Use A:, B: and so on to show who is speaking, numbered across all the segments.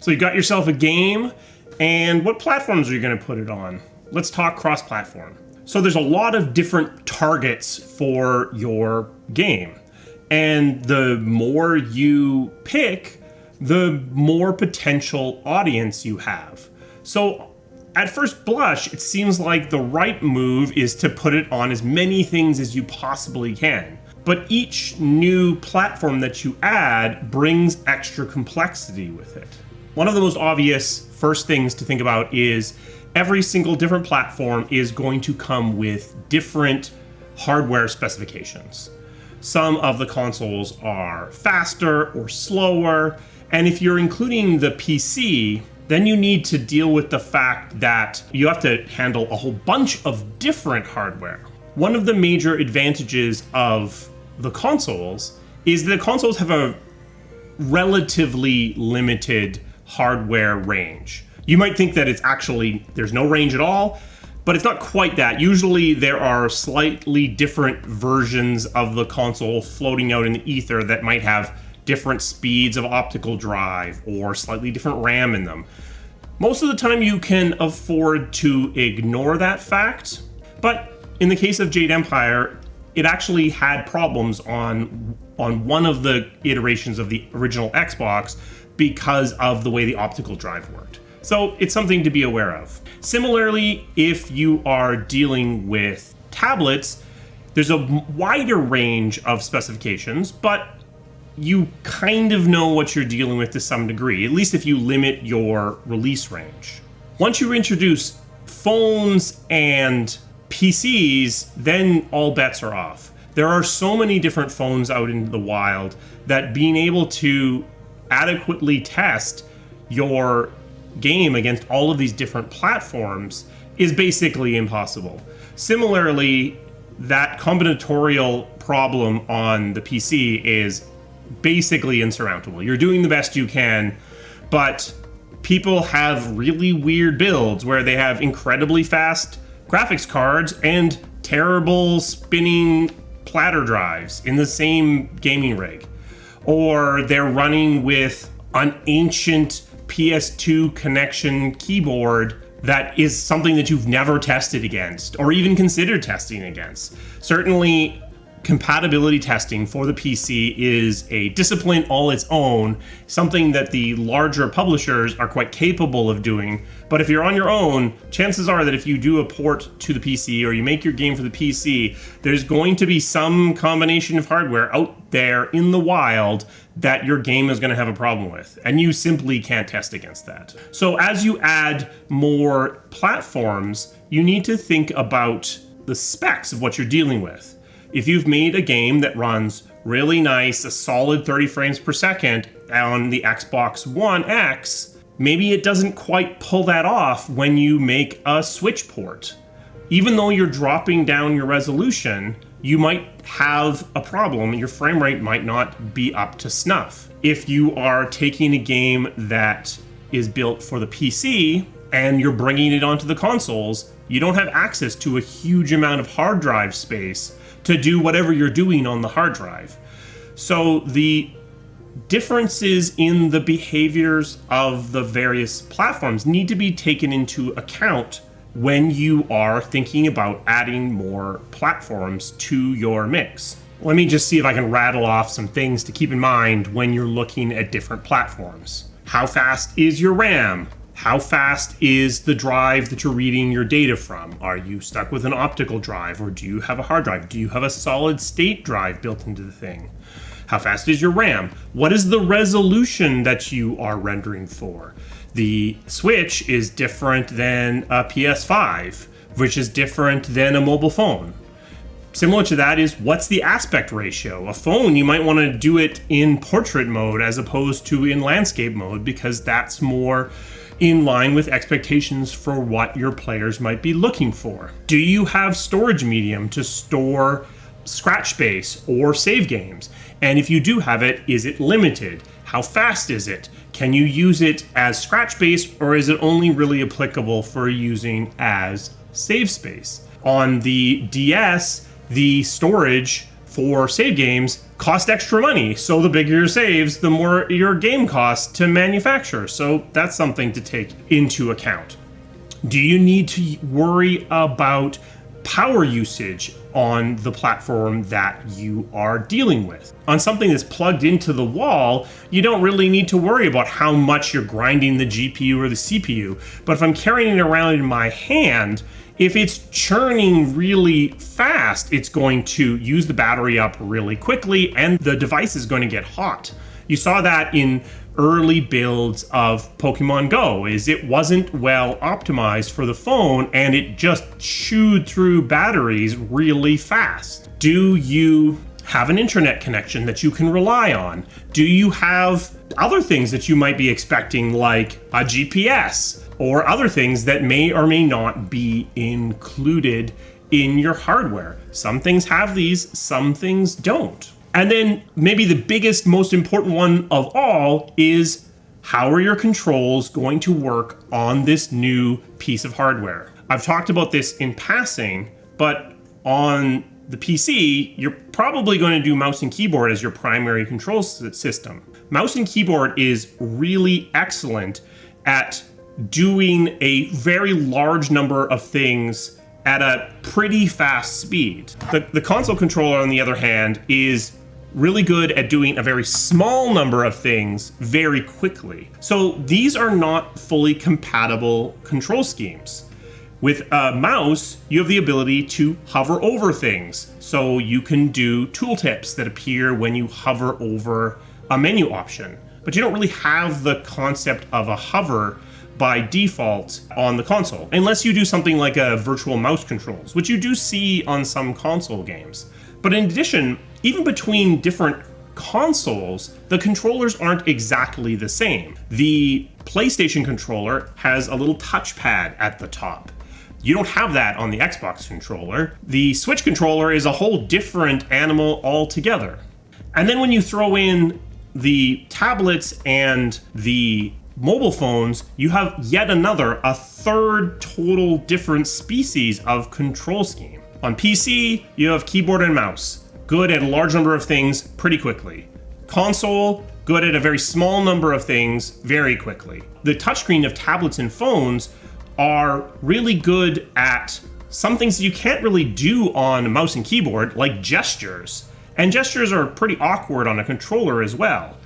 A: So you got yourself a game, and what platforms are you going to put it on? Let's talk cross-platform. So there's a lot of different targets for your game, and the more you pick, the more potential audience you have. So at first blush, it seems like the right move is to put it on as many things as you possibly can. But each new platform that you add brings extra complexity with it. One of the most obvious first things to think about is every single different platform is going to come with different hardware specifications. Some of the consoles are faster or slower, and if you're including the PC, then you need to deal with the fact that you have to handle a whole bunch of different hardware. One of the major advantages of the consoles is that consoles have a relatively limited hardware range. You might think that there's no range at all, but it's not quite that. Usually there are slightly different versions of the console floating out in the ether that might have different speeds of optical drive or slightly different RAM in them. Most of the time you can afford to ignore that fact, but in the case of Jade Empire, it actually had problems on one of the iterations of the original Xbox because of the way the optical drive worked. So it's something to be aware of. Similarly, if you are dealing with tablets, there's a wider range of specifications, but you kind of know what you're dealing with to some degree, at least if you limit your release range. Once you introduce phones and PCs, then all bets are off. There are so many different phones out in the wild that being able to adequately test your game against all of these different platforms is basically impossible. Similarly, that combinatorial problem on the PC is basically insurmountable. You're doing the best you can, but people have really weird builds where they have incredibly fast graphics cards and terrible spinning platter drives in the same gaming rig. Or they're running with an ancient PS2 connection keyboard that is something that you've never tested against or even considered testing against. Certainly, compatibility testing for the PC is a discipline all its own, something that the larger publishers are quite capable of doing. But if you're on your own, chances are that if you do a port to the PC or you make your game for the PC, there's going to be some combination of hardware out there in the wild that your game is going to have a problem with, and you simply can't test against that. So as you add more platforms, you need to think about the specs of what you're dealing with. If you've made a game that runs really nice, a solid 30 frames per second on the Xbox One X, maybe it doesn't quite pull that off when you make a Switch port. Even though you're dropping down your resolution, you might have a problem. Your frame rate might not be up to snuff. If you are taking a game that is built for the PC and you're bringing it onto the consoles, you don't have access to a huge amount of hard drive space to do whatever you're doing on the hard drive. So the differences in the behaviors of the various platforms need to be taken into account when you are thinking about adding more platforms to your mix. Let me just see if I can rattle off some things to keep in mind when you're looking at different platforms. How fast is your RAM? How fast is the drive that you're reading your data from? Are you stuck with an optical drive, or do you have a hard drive? Do you have a solid state drive built into the thing? How fast is your RAM? What is the resolution that you are rendering for? The Switch is different than a PS5, which is different than a mobile phone. Similar to that is, what's the aspect ratio? A phone, you might want to do it in portrait mode as opposed to in landscape mode, because that's more in line with expectations for what your players might be looking for. Do you have storage medium to store scratch space or save games? And if you do have it, is it limited? How fast is it? Can you use it as scratch space, or is it only really applicable for using as save space? On the DS, the storage for save games cost extra money. So the bigger your saves, the more your game costs to manufacture. So that's something to take into account. Do you need to worry about power usage on the platform that you are dealing with? On something that's plugged into the wall, you don't really need to worry about how much you're grinding the GPU or the CPU. But if I'm carrying it around in my hand, if it's churning really fast, it's going to use the battery up really quickly and the device is going to get hot. You saw that in early builds of Pokemon Go, is it wasn't well optimized for the phone and it just chewed through batteries really fast. Do you have an internet connection that you can rely on? Do you have other things that you might be expecting, like a GPS or other things that may or may not be included in your hardware? Some things have these, some things don't. And then maybe the biggest, most important one of all is, how are your controls going to work on this new piece of hardware? I've talked about this in passing, but on the PC, you're probably going to do mouse and keyboard as your primary control system. Mouse and keyboard is really excellent at doing a very large number of things at a pretty fast speed. The console controller, on the other hand, is really good at doing a very small number of things very quickly. So these are not fully compatible control schemes. With a mouse, you have the ability to hover over things. So you can do tooltips that appear when you hover over a menu option. But you don't really have the concept of a hover by default on the console, unless you do something like a virtual mouse controls, which you do see on some console games. But in addition, even between different consoles, the controllers aren't exactly the same. The PlayStation controller has a little touchpad at the top. You don't have that on the Xbox controller. The Switch controller is a whole different animal altogether. And then when you throw in the tablets and the mobile phones, you have yet another, a third total different species of control scheme. On PC, you have keyboard and mouse, good at a large number of things pretty quickly. Console, good at a very small number of things very quickly. The touchscreen of tablets and phones are really good at some things that you can't really do on a mouse and keyboard, like gestures. And gestures are pretty awkward on a controller as well.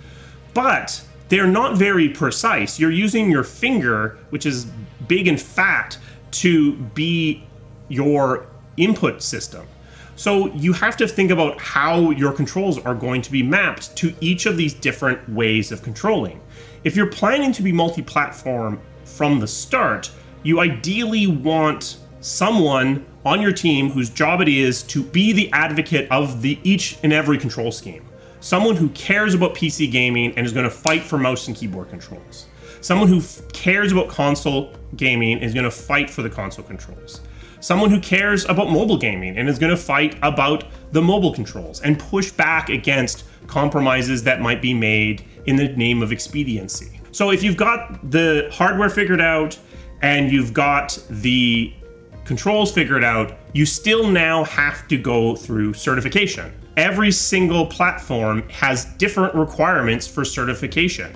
A: But they're not very precise. You're using your finger, which is big and fat, to be your input system. So you have to think about how your controls are going to be mapped to each of these different ways of controlling. If you're planning to be multi-platform from the start, you ideally want someone on your team whose job it is to be the advocate of each and every control scheme. Someone who cares about PC gaming and is going to fight for mouse and keyboard controls. Someone who cares about console gaming and is going to fight for the console controls. Someone who cares about mobile gaming and is going to fight about the mobile controls and push back against compromises that might be made in the name of expediency. So if you've got the hardware figured out and you've got the controls figured out, you still now have to go through certification. Every single platform has different requirements for certification.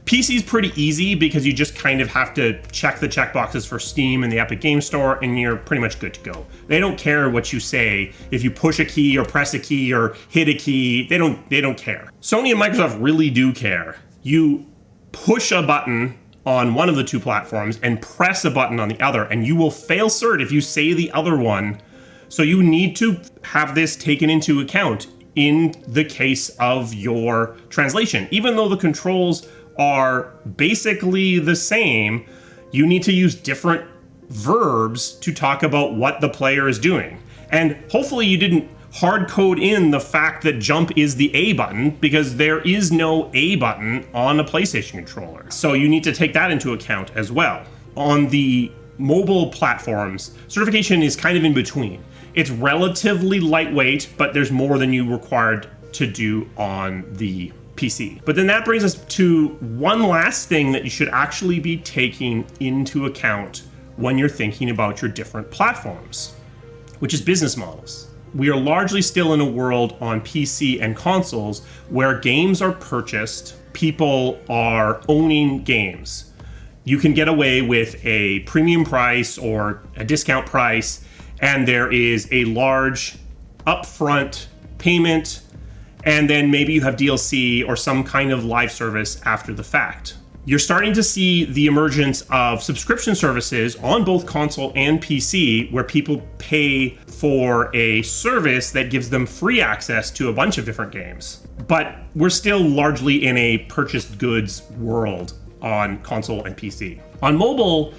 A: PC is pretty easy because you just kind of have to check the checkboxes for Steam and the Epic Game Store and you're pretty much good to go. They don't care what you say. If you push a key or press a key or hit a key, they don't care. Sony and Microsoft really do care. You push a button on one of the two platforms and press a button on the other and you will fail cert if you say the other one. So you need to have this taken into account in the case of your translation. Even though the controls are basically the same, you need to use different verbs to talk about what the player is doing. And hopefully you didn't hard code in the fact that jump is the A button, because there is no A button on a PlayStation controller. So you need to take that into account as well. On the mobile platforms, certification is kind of in between. It's relatively lightweight, but there's more than you required to do on the PC. But then that brings us to one last thing that you should actually be taking into account when you're thinking about your different platforms, which is business models. we are largely still in a world on PC and consoles where games are purchased, people are owning games. You can get away with a premium price or a discount price, and there is a large upfront payment, and then maybe you have DLC or some kind of live service after the fact. You're starting to see the emergence of subscription services on both console and PC where people pay for a service that gives them free access to a bunch of different games. But we're still largely in a purchased goods world on console and PC. On mobile,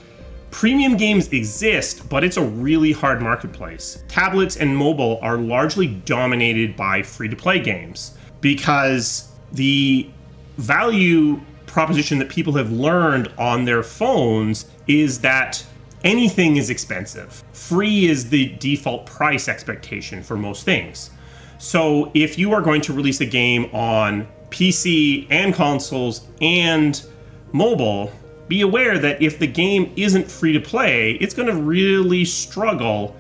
A: premium games exist, but it's a really hard marketplace. Tablets and mobile are largely dominated by free-to-play games because the value proposition that people have learned on their phones is that anything is expensive. Free is the default price expectation for most things. So if you are going to release a game on PC and consoles and mobile, be aware that if the game isn't free to play, it's going to really struggle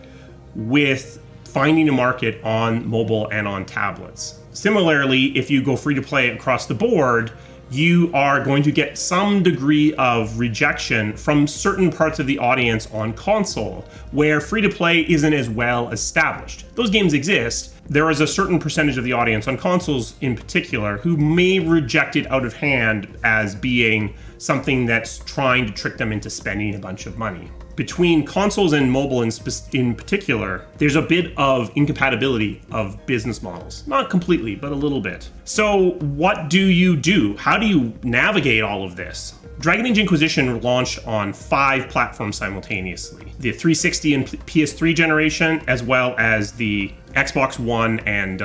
A: with finding a market on mobile and on tablets. Similarly, if you go free to play across the board, you are going to get some degree of rejection from certain parts of the audience on console, where free-to-play isn't as well established. Those games exist. There is a certain percentage of the audience on consoles in particular who may reject it out of hand as being something that's trying to trick them into spending a bunch of money. Between consoles and mobile in particular, there's a bit of incompatibility of business models. Not completely, but a little bit. So what do you do? How do you navigate all of this? Dragon Age Inquisition launched on 5 platforms simultaneously. The 360 and PS3 generation, as well as the Xbox One and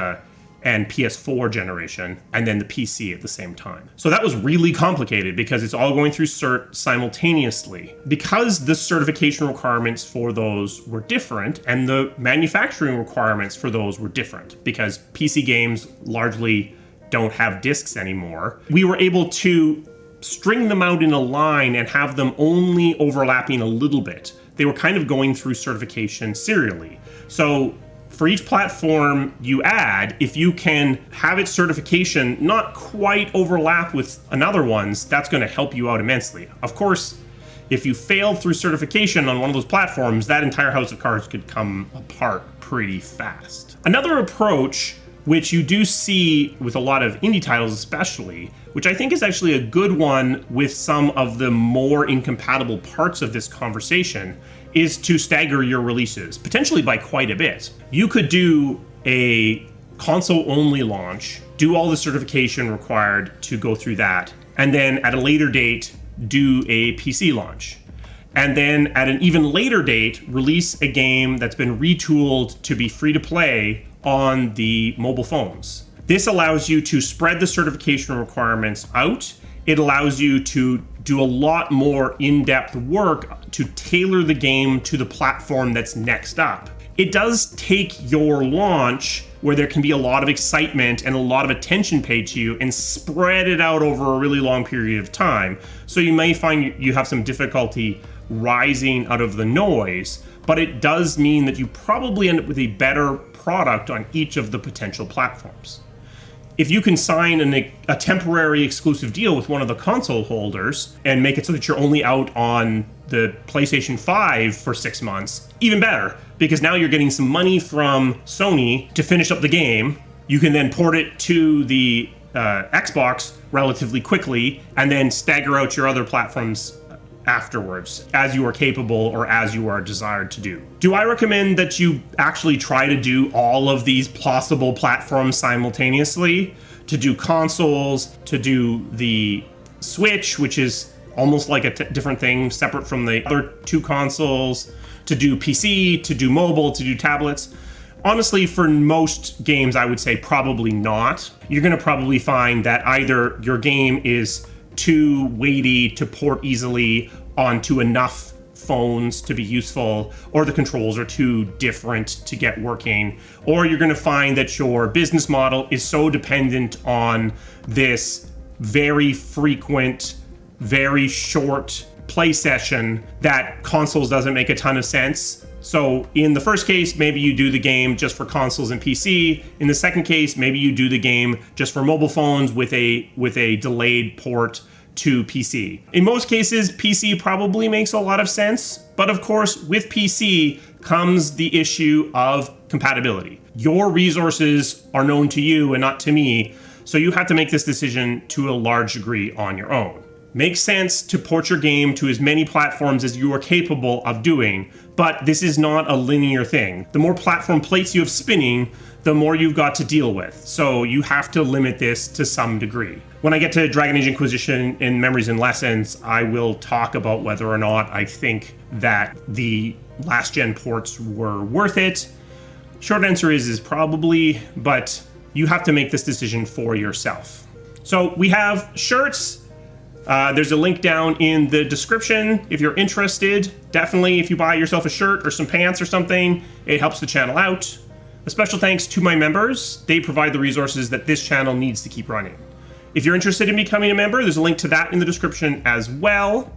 A: PS4 generation, and then the PC at the same time. So that was really complicated because it's all going through cert simultaneously. Because the certification requirements for those were different, and the manufacturing requirements for those were different, because PC games largely don't have discs anymore, we were able to string them out in a line and have them only overlapping a little bit. They were kind of going through certification serially. So for each platform you add, if you can have its certification not quite overlap with another one's, that's going to help you out immensely. Of course, if you fail through certification on one of those platforms, that entire house of cards could come apart pretty fast. Another approach, which you do see with a lot of indie titles especially, which I think is actually a good one with some of the more incompatible parts of this conversation, is to stagger your releases, potentially by quite a bit. You could do a console-only launch, do all the certification required to go through that, and then at a later date, do a PC launch. And then at an even later date, release a game that's been retooled to be free to play on the mobile phones. This allows you to spread the certification requirements out. It allows you to do a lot more in-depth work to tailor the game to the platform that's next up. It does take your launch, where there can be a lot of excitement and a lot of attention paid to you, and spread it out over a really long period of time. So you may find you have some difficulty rising out of the noise, but it does mean that you probably end up with a better product on each of the potential platforms. If you can sign a temporary exclusive deal with one of the console holders and make it so that you're only out on the PlayStation 5 for 6 months, even better, because now you're getting some money from Sony to finish up the game. You can then port it to the Xbox relatively quickly and then stagger out your other platforms afterwards, as you are capable or as you are desired to do. Do I recommend that you actually try to do all of these possible platforms simultaneously? To do consoles, to do the Switch, which is almost like a different thing, separate from the other 2 consoles, to do PC, to do mobile, to do tablets? Honestly, for most games, I would say probably not. You're going to probably find that either your game is too weighty to port easily onto enough phones to be useful, or the controls are too different to get working, or you're going to find that your business model is so dependent on this very frequent, very short play session that consoles doesn't make a ton of sense, So in the first case, maybe you do the game just for consoles and PC. In the second case, maybe you do the game just for mobile phones with a delayed port to PC. In most cases, PC probably makes a lot of sense, but of course, with PC comes the issue of compatibility. Your resources are known to you and not to me, so you have to make this decision to a large degree on your own. Makes sense to port your game to as many platforms as you are capable of doing, but this is not a linear thing. The more platform plates you have spinning, the more you've got to deal with. So you have to limit this to some degree. When I get to Dragon Age Inquisition in Memories and Lessons, I will talk about whether or not I think that the last gen ports were worth it. Short answer is probably, but you have to make this decision for yourself. So we have shirts. There's a link down in the description if you're interested. Definitely, if you buy yourself a shirt or some pants or something, it helps the channel out. A special thanks to my members. They provide the resources that this channel needs to keep running. If you're interested in becoming a member, there's a link to that in the description as well.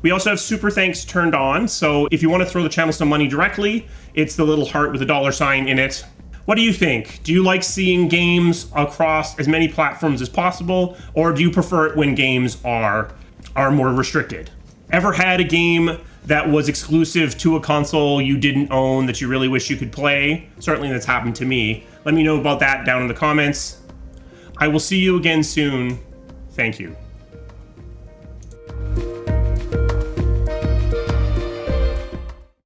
A: We also have super thanks turned on, so if you want to throw the channel some money directly, it's the little heart with a $sign in it. What do you think? Do you like seeing games across as many platforms as possible, or do you prefer it when games are more restricted? Ever had a game that was exclusive to a console you didn't own that you really wish you could play? Certainly that's happened to me. Let me know about that down in the comments. I will see you again soon. Thank you.